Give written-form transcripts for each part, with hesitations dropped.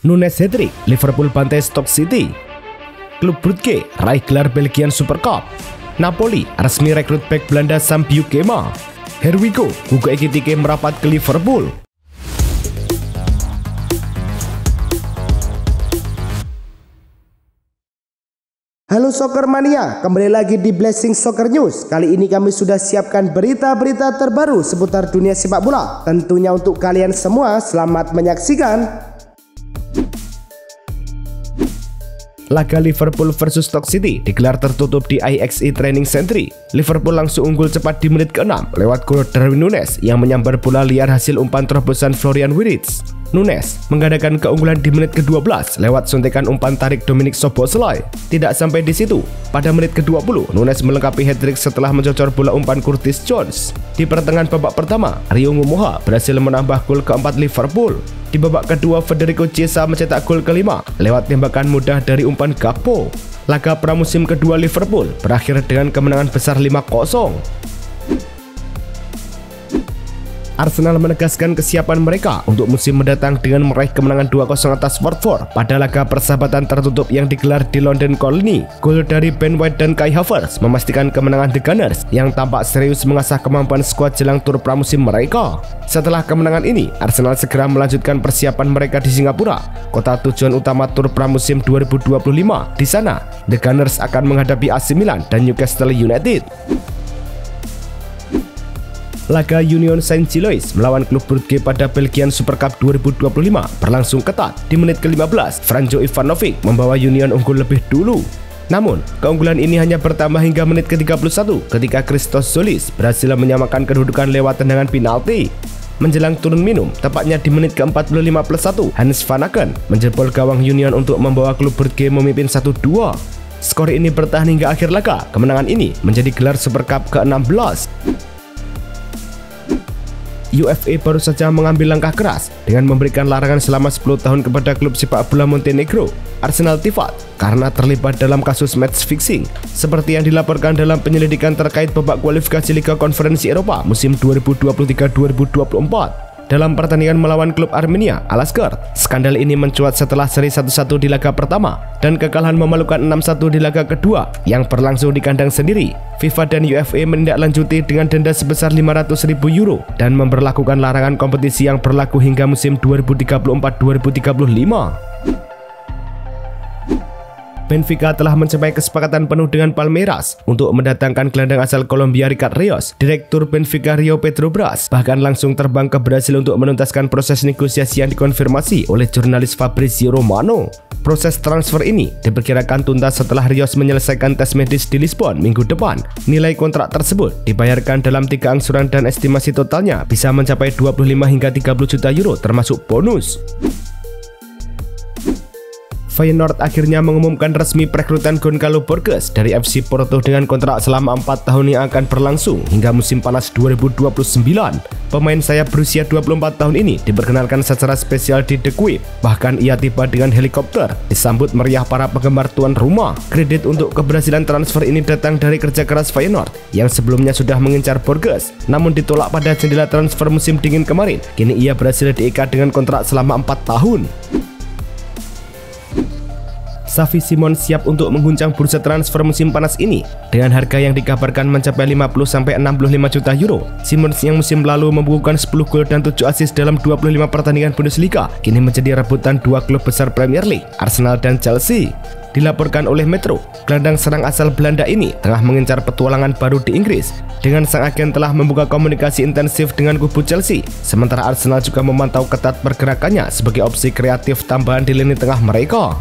Nunes hat-trick, Liverpool bantai Stoke City. Klub Brugge raih gelar Belgian Super Cup. Napoli resmi rekrut bek Belanda Sam Bukema. Herwigo Hugo Ekitike merapat ke Liverpool. Halo Soccer Mania, kembali lagi di Blessing Soccer News. Kali ini kami sudah siapkan berita-berita terbaru seputar dunia sepak bola. Tentunya untuk kalian semua, selamat menyaksikan. Laga Liverpool versus Stoke City digelar tertutup di IXE Training Centre. Liverpool langsung unggul cepat di menit ke-6 lewat gol Darwin Nunes yang menyambar bola liar hasil umpan terobosan Florian Wirtz. Nunes menggandakan keunggulan di menit ke-12 lewat suntikan umpan tarik Dominik Szoboszlai. Tidak sampai di situ, pada menit ke-20 Nunes melengkapi hat-trick setelah mencocor bola umpan Curtis Jones. Di pertengahan babak pertama, Rio Ngumoha berhasil menambah gol keempat Liverpool. Di babak kedua, Federico Chiesa mencetak gol kelima lewat tembakan mudah dari umpan Gakpo. Laga pramusim kedua Liverpool berakhir dengan kemenangan besar 5-0. Arsenal menegaskan kesiapan mereka untuk musim mendatang dengan meraih kemenangan 2-0 atas Watford pada laga persahabatan tertutup yang digelar di London Colney. Gol dari Ben White dan Kai Havertz memastikan kemenangan The Gunners yang tampak serius mengasah kemampuan skuad jelang tur pramusim mereka. Setelah kemenangan ini, Arsenal segera melanjutkan persiapan mereka di Singapura, kota tujuan utama tur pramusim 2025. Di sana, The Gunners akan menghadapi AC Milan dan Newcastle United. Laga Union Saint-Gilloise melawan klub Brugge pada Belgian Super Cup 2025 berlangsung ketat. Di menit ke-15, Franjo Ivanovic membawa Union unggul lebih dulu. Namun, keunggulan ini hanya bertambah hingga menit ke-31 ketika Christos Zolis berhasil menyamakan kedudukan lewat tendangan penalti. Menjelang turun minum, tepatnya di menit ke-45+1, Hans van Aken menjebol gawang Union untuk membawa klub Brugge memimpin 1-2. Skor ini bertahan hingga akhir laga. Kemenangan ini menjadi gelar Super Cup ke-16. UEFA baru saja mengambil langkah keras dengan memberikan larangan selama 10 tahun kepada klub sepak bola Montenegro, Arsenal Tifat, karena terlibat dalam kasus match fixing, seperti yang dilaporkan dalam penyelidikan terkait babak kualifikasi Liga Konferensi Eropa musim 2023-2024. Dalam pertandingan melawan klub Armenia, Alaskar, skandal ini mencuat setelah seri 1-1 di laga pertama dan kekalahan memalukan 6-1 di laga kedua yang berlangsung di kandang sendiri. FIFA dan UEFA menindaklanjuti dengan denda sebesar 500.000 euro dan memberlakukan larangan kompetisi yang berlaku hingga musim 2034-2035. Benfica telah mencapai kesepakatan penuh dengan Palmeiras untuk mendatangkan gelandang asal Kolombia Ricard Rios. Direktur Benfica Rio Pedro Bras bahkan langsung terbang ke Brasil untuk menuntaskan proses negosiasi yang dikonfirmasi oleh jurnalis Fabrizio Romano. Proses transfer ini diperkirakan tuntas setelah Rios menyelesaikan tes medis di Lisbon minggu depan. Nilai kontrak tersebut dibayarkan dalam 3 angsuran dan estimasi totalnya bisa mencapai 25 hingga 30 juta euro termasuk bonus. Feyenoord akhirnya mengumumkan resmi perekrutan Gonçalo Borges dari FC Porto dengan kontrak selama 4 tahun yang akan berlangsung hingga musim panas 2029. Pemain sayap berusia 24 tahun ini diperkenalkan secara spesial di The Kuip. Bahkan ia tiba dengan helikopter, disambut meriah para penggemar tuan rumah. Kredit untuk keberhasilan transfer ini datang dari kerja keras Feyenoord yang sebelumnya sudah mengincar Borges, namun ditolak pada jendela transfer musim dingin kemarin. Kini ia berhasil diikat dengan kontrak selama 4 tahun. Xavi Simons siap untuk mengguncang bursa transfer musim panas ini dengan harga yang dikabarkan mencapai 50-65 juta euro. Simons yang musim lalu membukukan 10 gol dan 7 assist dalam 25 pertandingan Bundesliga kini menjadi rebutan 2 klub besar Premier League, Arsenal dan Chelsea. Dilaporkan oleh Metro, gelandang serang asal Belanda ini tengah mengincar petualangan baru di Inggris. Dengan sang agen telah membuka komunikasi intensif dengan kubu Chelsea, sementara Arsenal juga memantau ketat pergerakannya sebagai opsi kreatif tambahan di lini tengah mereka.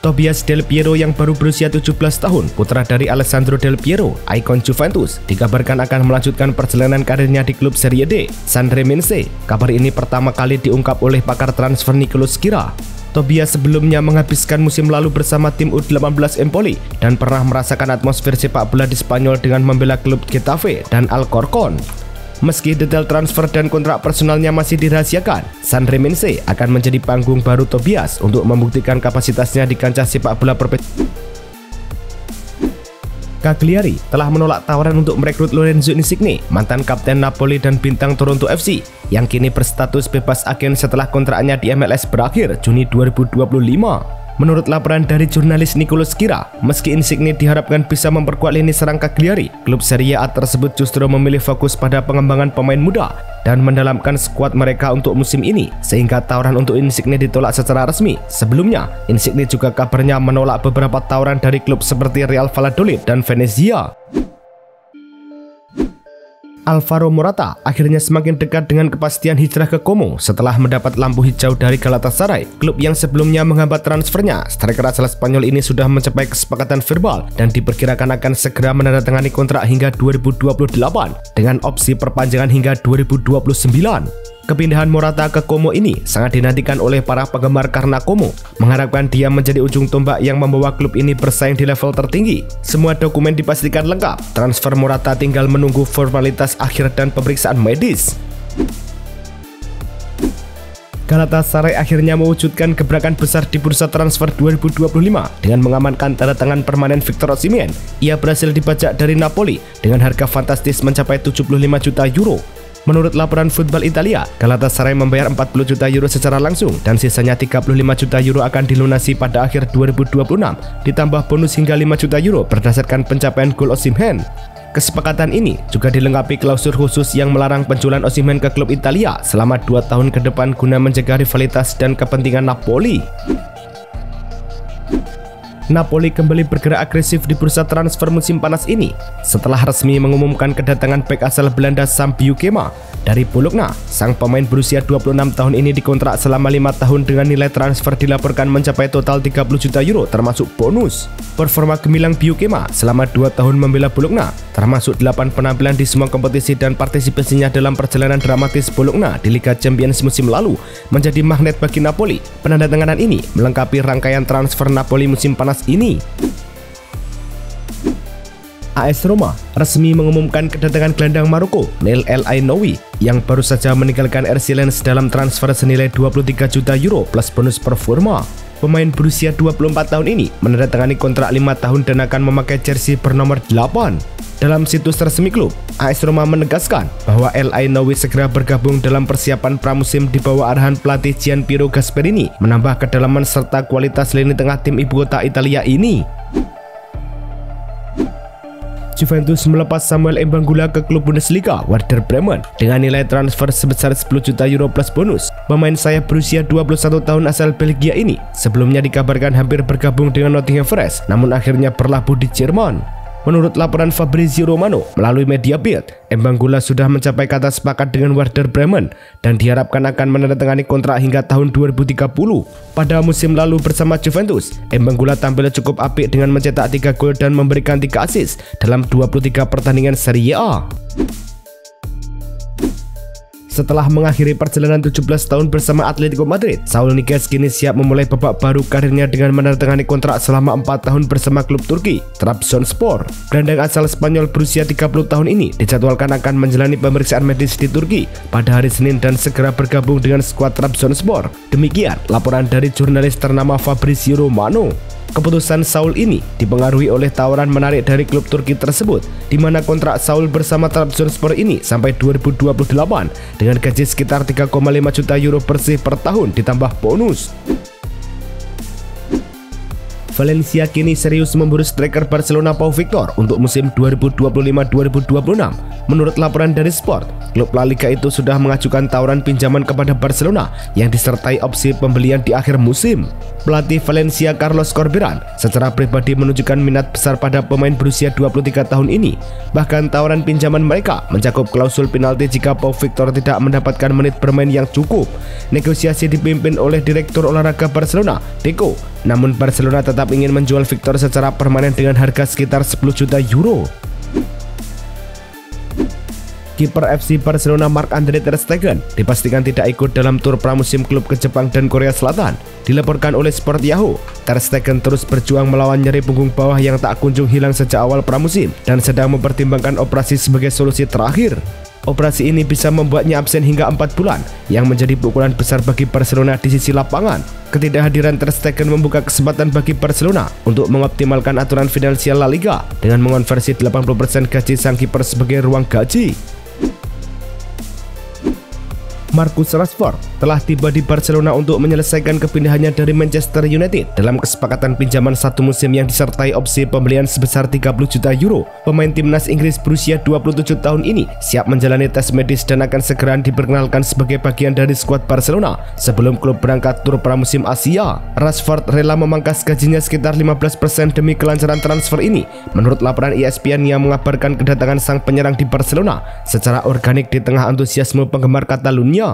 Tobias Del Piero yang baru berusia 17 tahun, putra dari Alessandro Del Piero, ikon Juventus, dikabarkan akan melanjutkan perjalanan karirnya di klub Serie D, Sanremo. Kabar ini pertama kali diungkap oleh pakar transfer Nicolas Kira. Tobias sebelumnya menghabiskan musim lalu bersama tim U18 Empoli dan pernah merasakan atmosfer sepak bola di Spanyol dengan membela klub Getafe dan Alcorcon. Meski detail transfer dan kontrak personalnya masih dirahasiakan, Sanremo akan menjadi panggung baru Tobias untuk membuktikan kapasitasnya di kancah sepak bola profesional. Cagliari telah menolak tawaran untuk merekrut Lorenzo Insigne, mantan kapten Napoli dan bintang Toronto FC, yang kini berstatus bebas agen setelah kontraknya di MLS berakhir Juni 2025. Menurut laporan dari jurnalis Nicolo Schira, meski Insigne diharapkan bisa memperkuat lini serang Cagliari, klub Serie A tersebut justru memilih fokus pada pengembangan pemain muda dan mendalamkan skuad mereka untuk musim ini, sehingga tawaran untuk Insigne ditolak secara resmi. Sebelumnya, Insigne juga kabarnya menolak beberapa tawaran dari klub seperti Real Valladolid dan Venezia. Alvaro Morata akhirnya semakin dekat dengan kepastian hijrah ke Como setelah mendapat lampu hijau dari Galatasaray, klub yang sebelumnya menghambat transfernya. Striker asal Spanyol ini sudah mencapai kesepakatan verbal dan diperkirakan akan segera menandatangani kontrak hingga 2028 dengan opsi perpanjangan hingga 2029. Kepindahan Morata ke Como ini sangat dinantikan oleh para penggemar karena Como mengharapkan dia menjadi ujung tombak yang membawa klub ini bersaing di level tertinggi. Semua dokumen dipastikan lengkap, transfer Morata tinggal menunggu formalitas akhir dan pemeriksaan medis. Galatasaray akhirnya mewujudkan gebrakan besar di bursa transfer 2025 dengan mengamankan tanda tangan permanen Victor Osimhen. Ia berhasil dibajak dari Napoli dengan harga fantastis mencapai 75 juta euro. Menurut laporan Football Italia, Galatasaray membayar 40 juta euro secara langsung dan sisanya 35 juta euro akan dilunasi pada akhir 2026, ditambah bonus hingga 5 juta euro berdasarkan pencapaian gol Osimhen. Kesepakatan ini juga dilengkapi klausul khusus yang melarang penjualan Osimhen ke klub Italia selama 2 tahun ke depan guna mencegah rivalitas dan kepentingan Napoli. Napoli kembali bergerak agresif di bursa transfer musim panas ini setelah resmi mengumumkan kedatangan bek asal Belanda Sam Bukema dari Bologna. Sang pemain berusia 26 tahun ini dikontrak selama 5 tahun dengan nilai transfer dilaporkan mencapai total 30 juta euro termasuk bonus. Performa gemilang Bukema selama 2 tahun membela Bologna, termasuk 8 penampilan di semua kompetisi dan partisipasinya dalam perjalanan dramatis Bologna di Liga Champions musim lalu, menjadi magnet bagi Napoli. Penandatanganan ini melengkapi rangkaian transfer Napoli musim panas ini. AS Roma resmi mengumumkan kedatangan gelandang Maroko Neil El Ainoui yang baru saja meninggalkan RC Lens dalam transfer senilai 23 juta euro plus bonus performa. Pemain berusia 24 tahun ini menandatangani kontrak 5 tahun dan akan memakai jersey bernomor 8. Dalam situs resmi klub, AS Roma menegaskan bahwa El Ainoui segera bergabung dalam persiapan pramusim di bawah arahan pelatih Gianpiero Gasperini, menambah kedalaman serta kualitas lini tengah tim ibu kota Italia ini. Juventus melepas Samuel Mbangula ke klub Bundesliga Werder Bremen dengan nilai transfer sebesar 10 juta euro plus bonus. Pemain sayap berusia 21 tahun asal Belgia ini sebelumnya dikabarkan hampir bergabung dengan Nottingham Forest, namun akhirnya berlabuh di Jerman. Menurut laporan Fabrizio Romano melalui media Bild, Mbangula sudah mencapai kata sepakat dengan Werder Bremen dan diharapkan akan menandatangani kontrak hingga tahun 2030. Pada musim lalu bersama Juventus, Mbangula tampil cukup apik dengan mencetak 3 gol dan memberikan 3 assist dalam 23 pertandingan Serie A. Setelah mengakhiri perjalanan 17 tahun bersama Atletico Madrid, Saul Niguez kini siap memulai babak baru karirnya dengan menandatangani kontrak selama 4 tahun bersama klub Turki, Trabzonspor. Gelandang asal Spanyol berusia 30 tahun ini dijadwalkan akan menjalani pemeriksaan medis di Turki pada hari Senin dan segera bergabung dengan skuad Trabzonspor. Demikian laporan dari jurnalis ternama Fabrizio Romano. Keputusan Saul ini dipengaruhi oleh tawaran menarik dari klub Turki tersebut, di mana kontrak Saul bersama Trabzonspor ini sampai 2028 dengan gaji sekitar 3,5 juta euro bersih per tahun ditambah bonus. Valencia kini serius memburu striker Barcelona Pau Victor untuk musim 2025-2026. Menurut laporan dari Sport, klub La Liga itu sudah mengajukan tawaran pinjaman kepada Barcelona yang disertai opsi pembelian di akhir musim. Pelatih Valencia Carlos Corberán secara pribadi menunjukkan minat besar pada pemain berusia 23 tahun ini. Bahkan tawaran pinjaman mereka mencakup klausul penalti jika Pau Victor tidak mendapatkan menit bermain yang cukup. Negosiasi dipimpin oleh Direktur Olahraga Barcelona, Deco. Namun Barcelona tetap ingin menjual Victor secara permanen dengan harga sekitar 10 juta euro. Kiper FC Barcelona Marc-Andre ter Stegen dipastikan tidak ikut dalam tur pramusim klub ke Jepang dan Korea Selatan. Dilaporkan oleh Sport Yahoo, ter Stegen terus berjuang melawan nyeri punggung bawah yang tak kunjung hilang sejak awal pramusim dan sedang mempertimbangkan operasi sebagai solusi terakhir. Operasi ini bisa membuatnya absen hingga 4 bulan, yang menjadi pukulan besar bagi Barcelona di sisi lapangan. Ketidakhadiran Ter Stegen membuka kesempatan bagi Barcelona untuk mengoptimalkan aturan finansial La Liga dengan mengonversi 80% gaji sang kiper sebagai ruang gaji. Marcus Rashford telah tiba di Barcelona untuk menyelesaikan kepindahannya dari Manchester United dalam kesepakatan pinjaman satu musim yang disertai opsi pembelian sebesar 30 juta euro. Pemain timnas Inggris berusia 27 tahun ini siap menjalani tes medis dan akan segera diperkenalkan sebagai bagian dari skuad Barcelona sebelum klub berangkat tur pramusim Asia. Rashford rela memangkas gajinya sekitar 15% demi kelancaran transfer ini, menurut laporan ESPN yang mengabarkan kedatangan sang penyerang di Barcelona secara organik di tengah antusiasme penggemar Catalunya.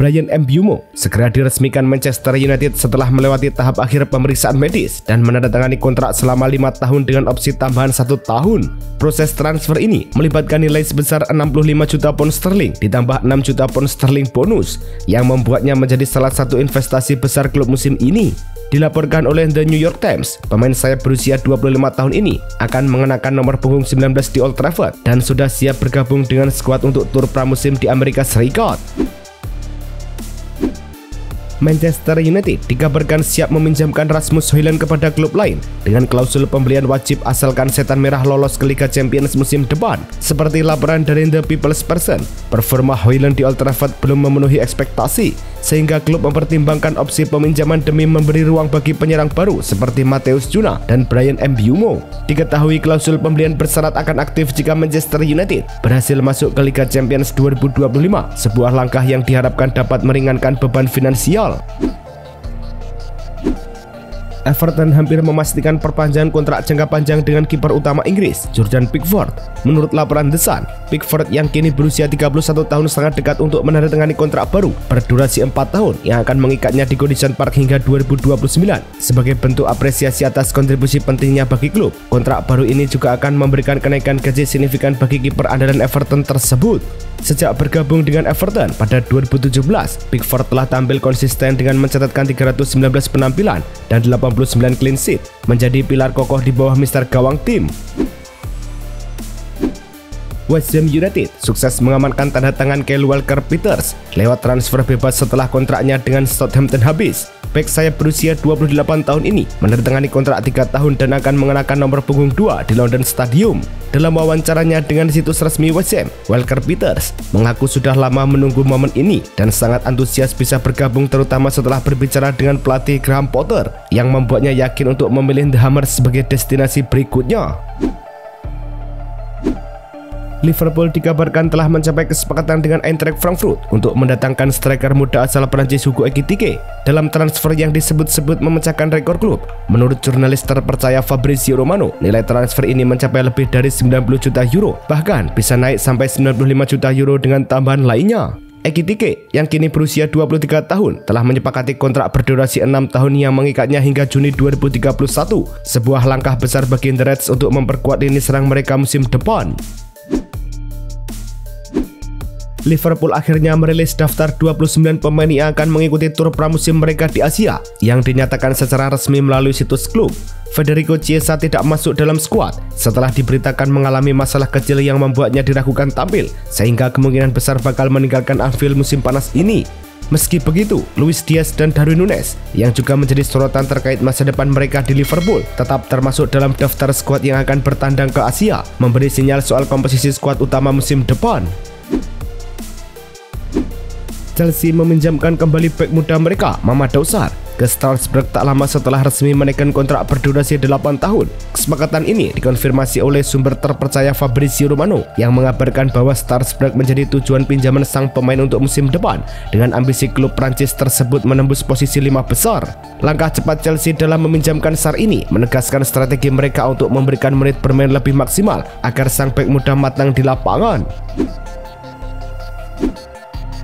Bryan Mbeumo segera diresmikan Manchester United setelah melewati tahap akhir pemeriksaan medis dan menandatangani kontrak selama 5 tahun dengan opsi tambahan 1 tahun. Proses transfer ini melibatkan nilai sebesar 65 juta pound sterling ditambah 6 juta pound sterling bonus yang membuatnya menjadi salah satu investasi besar klub musim ini. Dilaporkan oleh The New York Times, pemain sayap berusia 25 tahun ini akan mengenakan nomor punggung 19 di Old Trafford dan sudah siap bergabung dengan skuad untuk tur pramusim di Amerika Serikat. Manchester United dikabarkan siap meminjamkan Rasmus Højlund kepada klub lain dengan klausul pembelian wajib asalkan Setan Merah lolos ke Liga Champions musim depan. Seperti laporan dari The People's Person, performa Højlund di Old Trafford belum memenuhi ekspektasi, sehingga klub mempertimbangkan opsi peminjaman demi memberi ruang bagi penyerang baru seperti Matheus Cunha dan Bryan Mbeumo. Diketahui klausul pembelian bersyarat akan aktif jika Manchester United berhasil masuk ke Liga Champions 2025, sebuah langkah yang diharapkan dapat meringankan beban finansial. Everton hampir memastikan perpanjangan kontrak jangka panjang dengan kiper utama Inggris, Jordan Pickford. Menurut laporan The Sun, Pickford yang kini berusia 31 tahun sangat dekat untuk menandatangani kontrak baru berdurasi 4 tahun yang akan mengikatnya di Goodison Park hingga 2029. Sebagai bentuk apresiasi atas kontribusi pentingnya bagi klub, kontrak baru ini juga akan memberikan kenaikan gaji signifikan bagi kiper andalan Everton tersebut. Sejak bergabung dengan Everton pada 2017, Pickford telah tampil konsisten dengan mencatatkan 319 penampilan dan 89 clean sheet, menjadi pilar kokoh di bawah mister gawang tim. West Ham United sukses mengamankan tanda tangan Kyle Walker-Peters lewat transfer bebas setelah kontraknya dengan Southampton habis. Bek sayap berusia 28 tahun ini menandatangani kontrak 3 tahun dan akan mengenakan nomor punggung 2 di London Stadium. Dalam wawancaranya dengan situs resmi West Ham, Walker-Peters mengaku sudah lama menunggu momen ini dan sangat antusias bisa bergabung, terutama setelah berbicara dengan pelatih Graham Potter yang membuatnya yakin untuk memilih The Hammers sebagai destinasi berikutnya. Liverpool dikabarkan telah mencapai kesepakatan dengan Eintracht Frankfurt untuk mendatangkan striker muda asal Prancis Hugo Ekitike dalam transfer yang disebut-sebut memecahkan rekor klub. Menurut jurnalis terpercaya Fabrizio Romano, nilai transfer ini mencapai lebih dari 90 juta euro, bahkan bisa naik sampai 95 juta euro dengan tambahan lainnya. Ekitike yang kini berusia 23 tahun telah menyepakati kontrak berdurasi 6 tahun yang mengikatnya hingga Juni 2031, sebuah langkah besar bagi The Reds untuk memperkuat lini serang mereka musim depan. Liverpool akhirnya merilis daftar 29 pemain yang akan mengikuti tur pramusim mereka di Asia yang dinyatakan secara resmi melalui situs klub. Federico Chiesa tidak masuk dalam skuad setelah diberitakan mengalami masalah kecil yang membuatnya diragukan tampil, sehingga kemungkinan besar bakal meninggalkan Anfield musim panas ini. Meski begitu, Luis Diaz dan Darwin Núñez yang juga menjadi sorotan terkait masa depan mereka di Liverpool tetap termasuk dalam daftar skuad yang akan bertandang ke Asia, memberi sinyal soal komposisi skuad utama musim depan. Chelsea meminjamkan kembali bek muda mereka, Mamadou Sarr, ke Strasbourg tak lama setelah resmi menaikkan kontrak berdurasi 8 tahun. Kesepakatan ini dikonfirmasi oleh sumber terpercaya Fabrizio Romano yang mengabarkan bahwa Strasbourg menjadi tujuan pinjaman sang pemain untuk musim depan dengan ambisi klub Prancis tersebut menembus posisi 5 besar. Langkah cepat Chelsea dalam meminjamkan Sarr ini menegaskan strategi mereka untuk memberikan menit bermain lebih maksimal agar sang bek muda matang di lapangan.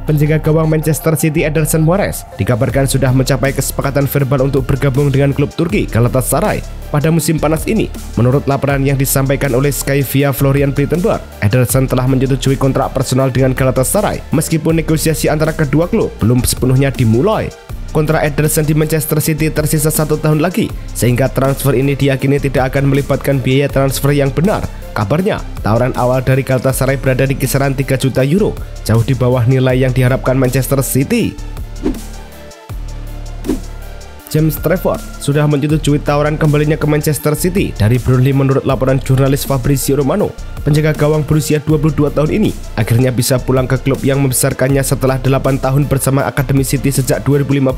Penjaga gawang Manchester City Ederson Moraes dikabarkan sudah mencapai kesepakatan verbal untuk bergabung dengan klub Turki Galatasaray pada musim panas ini. Menurut laporan yang disampaikan oleh Sky via Florian Plettenberg, Ederson telah menyetujui kontrak personal dengan Galatasaray meskipun negosiasi antara kedua klub belum sepenuhnya dimulai. Kontrak Ederson di Manchester City tersisa 1 tahun lagi, sehingga transfer ini diyakini tidak akan melibatkan biaya transfer yang benar. Kabarnya, tawaran awal dari Galatasaray berada di kisaran 3 juta euro, jauh di bawah nilai yang diharapkan Manchester City. James Trafford sudah menyetujui tawaran kembalinya ke Manchester City dari Burnley menurut laporan jurnalis Fabrizio Romano. Penjaga gawang berusia 22 tahun ini akhirnya bisa pulang ke klub yang membesarkannya setelah 8 tahun bersama Academy City sejak 2015,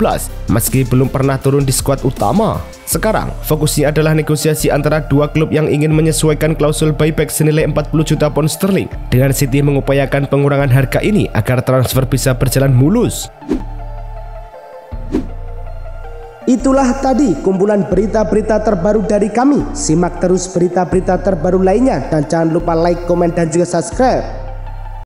meski belum pernah turun di skuad utama. Sekarang, fokusnya adalah negosiasi antara dua klub yang ingin menyesuaikan klausul buyback senilai 40 juta pound sterling, dengan City mengupayakan pengurangan harga ini agar transfer bisa berjalan mulus. Itulah tadi kumpulan berita-berita terbaru dari kami. Simak terus berita-berita terbaru lainnya dan jangan lupa like, komen, dan juga subscribe.